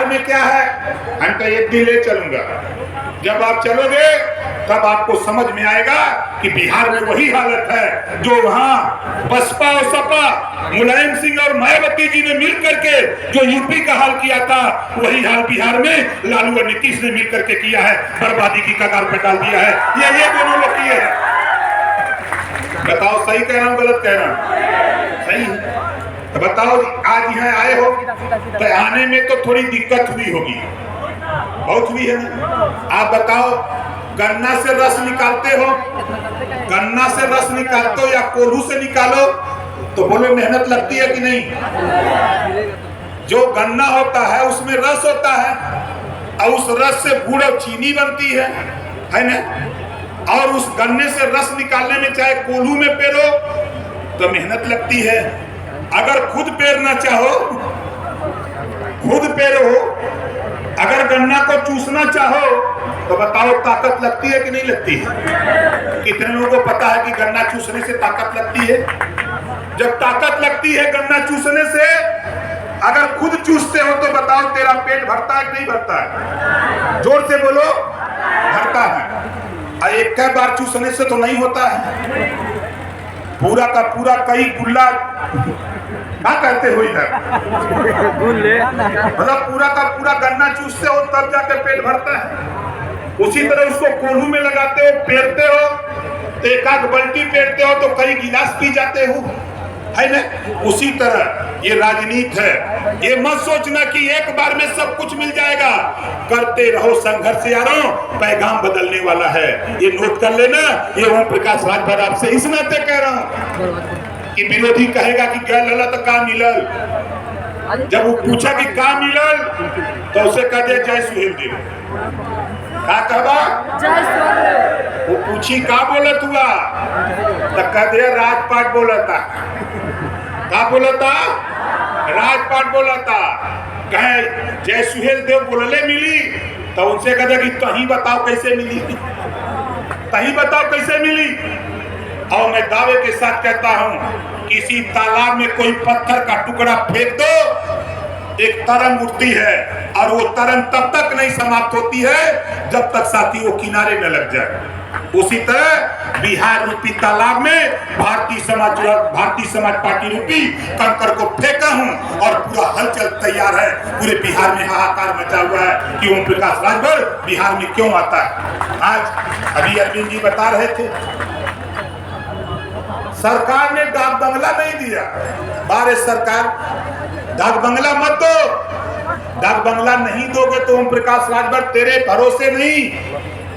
में क्या है, हम तो एक दिन ले चलूंगा। जब आप चलोगे तब आपको समझ में आएगा कि बिहार में वही हालत है जो वहां बसपा और सपा, मुलायम सिंह और मायावती जी ने मिल करके जो यूपी का हाल किया था, वही हाल बिहार में लालू और नीतीश ने मिल करके किया है, बर्बादी की कगार पर डाल दिया है। ये दोनों लोग किए हैं। बताओ सही कह रहा हूँ गलत कह रहा हूँ? सही है। तो बताओ आज यहाँ आए हो तो आने में तो थोड़ी दिक्कत हुई होगी, बहुत हुई है ना। आप बताओ गन्ना से रस निकालते हो, गन्ना से रस निकालते हो या कोल्हू से निकालो, तो बोलो मेहनत लगती है कि नहीं? जो गन्ना होता है उसमें रस होता है और उस रस से गुड़ और चीनी बनती है ना। और उस गन्ने से रस निकालने में चाहे कोल्हू में पेरो तो मेहनत लगती है। अगर खुद पेरना चाहो, खुद पेरो, अगर गन्ना को चूसना चाहो तो बताओ ताकत लगती है कि नहीं लगती है? कितने लोगों को पता है कि गन्ना चूसने से ताकत लगती है? जब ताकत लगती है गन्ना चूसने से, अगर खुद चूसते हो तो बताओ तेरा पेट भरता है कि नहीं भरता है? जोर से बोलो, भरता है। एक बार चूसने से तो नहीं होता है, पूरा का पूरा कई गुल्ला क्या कहते हो इधर, मतलब पूरा का पूरा गन्ना चूसते हो तब जाके पेट भरता है। उसी तरह उसको कोल्हू में लगाते हो, पेरते हो, एक आध बल्टी पेरते हो तो कई गिलास पी जाते हो, है ना। उसी तरह ये राजनीति है। ये मत सोचना कि एक बार में सब कुछ मिल जाएगा। करते रहो संघर्ष यारों, पैगाम बदलने वाला है। ये नोट कर लेना। ये ओम प्रकाश राजभर आपसे इस नाते कह रहा हूँ कि विरोधी कहेगा कि गैर लला तो का मिलल, जब वो पूछा कि का मिलल तो उसे कह दिया जय सुहेल देव। का कहबा? वो पूछी का बोलत हुआ तो कह दिया राजपाट बोलता। का बोलता? राजपाट बोलता। कहे जय सुहेल देव बोलले मिली तो उनसे कह दिया कि तही बताओ कैसे मिली, तही बताओ कैसे मिली। और मैं दावे के साथ कहता हूं, किसी तालाब में कोई पत्थर का टुकड़ा फेंक दो, एक तरंग उठती है और वो तरंग तब तक नहीं समाप्त होती है जब तक साथी वो किनारे न लग जाए। उसी तरह बिहार रूपी तालाब में भारतीय समाज पार्टी रूपी कंकर को फेंका हूं और पूरा हलचल तैयार है। पूरे बिहार में हाहाकार मचा हुआ है कि ओम प्रकाश राजभर बिहार में क्यों आता है। आज अभी अरविंद जी बता रहे थे, सरकार ने डाक बंगला नहीं दिया। बारे सरकार, डाक बंगला मत दो। डाक बंगला नहीं दोगे तो ओम प्रकाश राजभर तेरे भरोसे नहीं,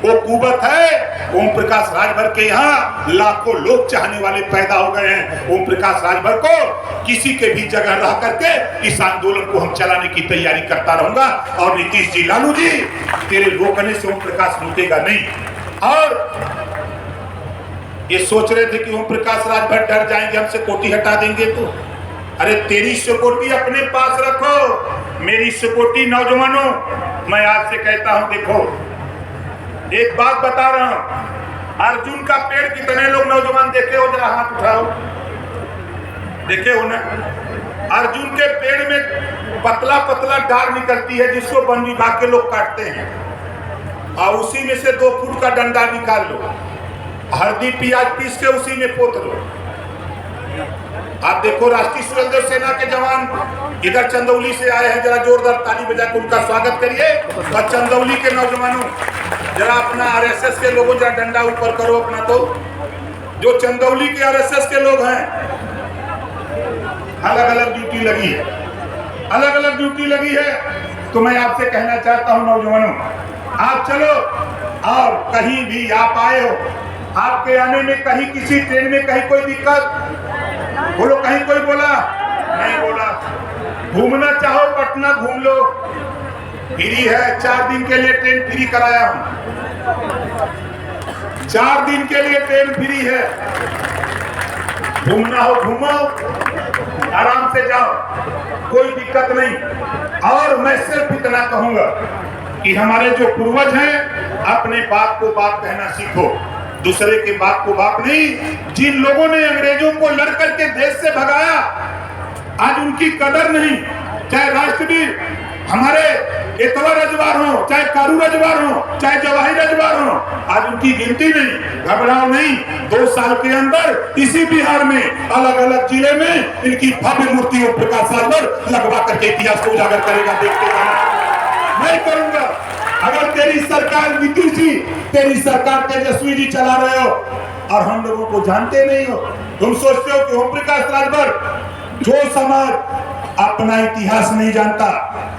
वो कुबत है। ओम प्रकाश राजभर के यहाँ लाखों लोग चाहने वाले पैदा हो गए हैं। ओम प्रकाश राजभर को किसी के भी जगह रह करके इस आंदोलन को हम चलाने की तैयारी करता रहूंगा। और नीतीश जी, लालू जी, तेरे रोकने से ओम प्रकाश रुकेगा नहीं। और ये सोच रहे थे कि ओम प्रकाश राजभर डर जाएंगे, हमसे कोटी हटा देंगे तो। अरे तेरी सिक्योरिटी अपने पास रखो, मेरी सिक्योरिटी नौजवानों। मैं आपसे कहता हूं, देखो एक बात बता रहा हूं, अर्जुन का पेड़ कितने लोग नौजवान देखे हो? जरा हाथ उठाओ, देखे हो ना? अर्जुन के पेड़ में पतला पतला डाल निकलती है जिसको वन विभाग के लोग काटते हैं, और उसी में से 2 फुट का डंडा निकाल लो, हल्दी प्याज पीस के उसी में पोत लो। आप देखो राष्ट्रीय स्वयंसेवक सेना के जवान इधर चंदौली से आए हैं, जरा जोरदार ताली बजा के उनका स्वागत करिए। और चंदौली के नौजवानों, जरा अपना आरएसएस के लोगों जरा डंडा ऊपर करो अपना। तो जो चंदौली के आरएसएस के लोग हैं, अलग अलग ड्यूटी लगी है, अलग अलग ड्यूटी लगी है। तो मैं आपसे कहना चाहता हूं नौजवानों, आप चलो। और कहीं भी आप आए हो, आपके आने में कहीं किसी ट्रेन में कहीं कोई दिक्कत बोलो, कहीं कोई बोला नहीं बोला। घूमना चाहो पटना घूम लो, फ्री है। 4 दिन के लिए ट्रेन फ्री कराया हूं, 4 दिन के लिए ट्रेन फ्री है। घूमना हो घूमो, आराम से जाओ, कोई दिक्कत नहीं। और मैं सिर्फ इतना कहूंगा कि हमारे जो पूर्वज हैं, अपने बाप को बाप कहना सीखो, दूसरे के बाप को बाप नहीं। जिन लोगों ने अंग्रेजों को लड़ करके देश से भगाया, आज उनकी कदर नहीं। चाहे राष्ट्रवीर हमारे इतवा रजवार हो, चाहे कारू रजवार हो, चाहे जवाही रजवार हो, आज उनकी गिनती नहीं। घबराओ नहीं, 2 साल के अंदर इसी बिहार में अलग अलग जिले में इनकी भव्य मूर्ति ओम प्रकाश राजभर लगवा करके इतिहास को उजागर करेगा। देखते रहना, मैं करूंगा। अगर तेरी सरकार नीतीश जी, तेरी सरकार तेजस्वी जी चला रहे हो और हम लोगों को जानते नहीं हो, तुम सोचते हो कि ओम प्रकाश राजभर, जो समाज अपना इतिहास नहीं जानता,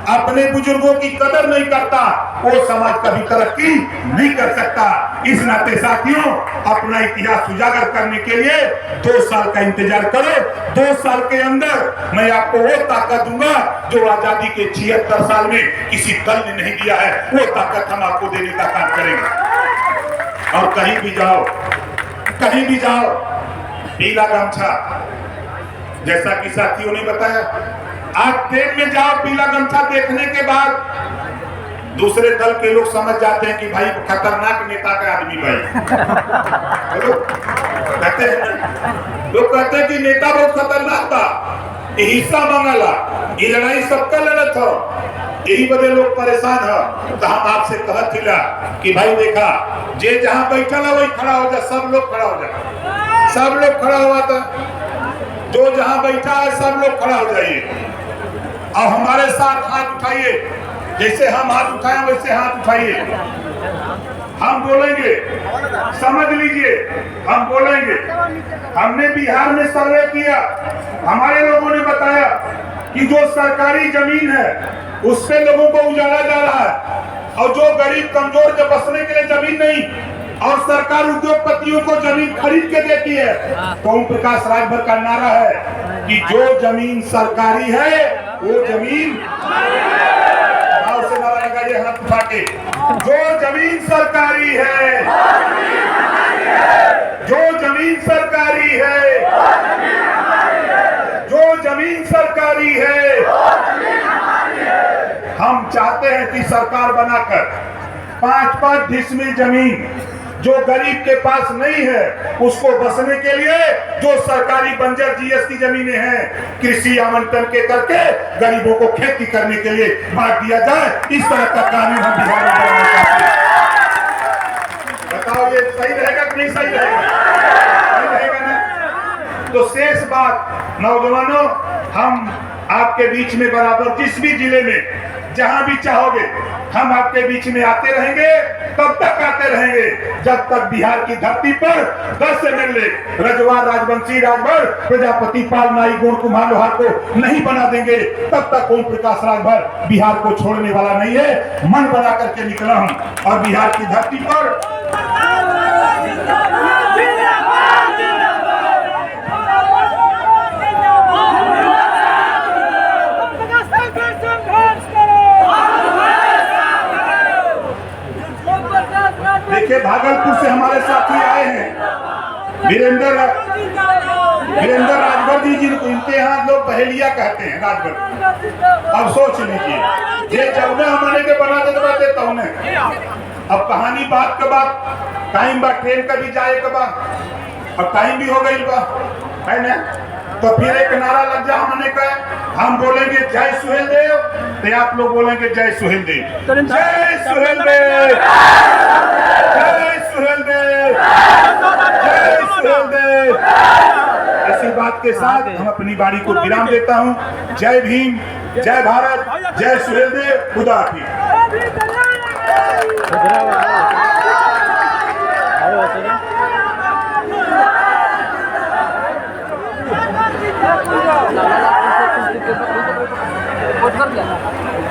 अपने बुजुर्गों की कदर नहीं करता, वो समाज कभी तरक्की नहीं कर सकता। इस नाते साथियों, अपना इतिहास उजागर करने के लिए 2 साल का इंतजार करो। 2 साल के अंदर मैं आपको वो ताकत दूंगा जो आजादी के 76 साल में किसी दल ने नहीं दिया है। वो ताकत हम आपको देने का काम करेंगे। और कहीं भी जाओ, कहीं भी जाओ, पीला गमछा, जैसा कि साथियों ने बताया, आज ट्रेन में जाओ, पीला गमछा देखने के बाद दूसरे दल के लोग समझ जाते हैं कि भाई खतरनाक नेता का आदमी भाई। कहते हैं लोग, कहते हैं कि नेता बहुत खतरनाक था, ये हिस्सा मांगला, ये लड़ाई सबका लड़त हो, यही वजह लोग परेशान हो। तो हम आपसे कहत हिला कि भाई देखा, जे जहां बैठा है वही खड़ा हो जा, सब लोग खड़ा हो जा, सब लोग खड़ा हुआ था, जो जहां बैठा है सब लोग खड़ा हो जाइए और हमारे साथ हाथ उठाइए। जैसे हम हाथ उठाए वैसे हाथ उठाइए। हम बोलेंगे, समझ लीजिए, हम बोलेंगे। हमने बिहार में सर्वे किया, हमारे लोगों ने बताया कि जो सरकारी जमीन है उस पे लोगों को उजाड़ा जा रहा है, और जो गरीब कमजोर के बसने के लिए जमीन नहीं, और सरकार उद्योगपतियों को जमीन खरीद के देती है। तो ओम प्रकाश राजभर का नारा है कि जो जमीन सरकारी है वो जमीन, से नारा लगाइए हाथ उठा के, जो जमीन सरकारी है, जो जमीन सरकारी है, जो जमीन सरकारी है। हम चाहते हैं कि सरकार बनाकर 5-5 डिसमिल जमीन जो गरीब के पास नहीं है उसको बसने के लिए जो सरकारी बंजर जीएसटी जमीनें हैं, कृषि आवंटन के करके गरीबों को खेती करने के लिए बांट दिया जाए। इस तरह का कानून हम बिहार में बनाना चाहते हैं। बताओ ये सही रहेगा कि नहीं सही रहेगा? सही रहेगा ना? तो शेष बात नौजवानों, हम आपके बीच में बराबर जिस भी जिले में जहां भी चाहोगे हम आपके बीच में आते रहेंगे, तब तक आते रहेंगे जब तक बिहार की धरती पर 10 एमएलए रजवार, राजवंशी, राजभर, प्रजापति, पाल, नाई, गुण, कुम्हार, लोहार को नहीं बना देंगे, तब तक ओम प्रकाश राजभर बिहार को छोड़ने वाला नहीं है। मन बना करके निकला हूं और बिहार की धरती पर देखिए, भागलपुर से हमारे साथी आए हैं, वीरेंद्र राजभर जी, जिनको इनके यहाँ लोग पहेलिया कहते हैं राजभर। अब सोच लीजिए, ये जब में हमने के बना देते तो उन्हें अब कहानी बात के बाद टाइम बा, ट्रेन का भी जाए के बाद अब टाइम भी हो गई बा, है ना? तो फिर एक नारा लग जा, हमने कहा हम बोलेंगे जय सुहेल देव, तो आप लोग बोलेंगे जय सुहेल देव, जय सुहेल देव, जय सुहेल देव, जय सुहेल देव। इसी बात के साथ हम अपनी बारी को विराम देता हूं। जय भीम, जय भारत, जय सुहेल देव, खुदा हाफिज।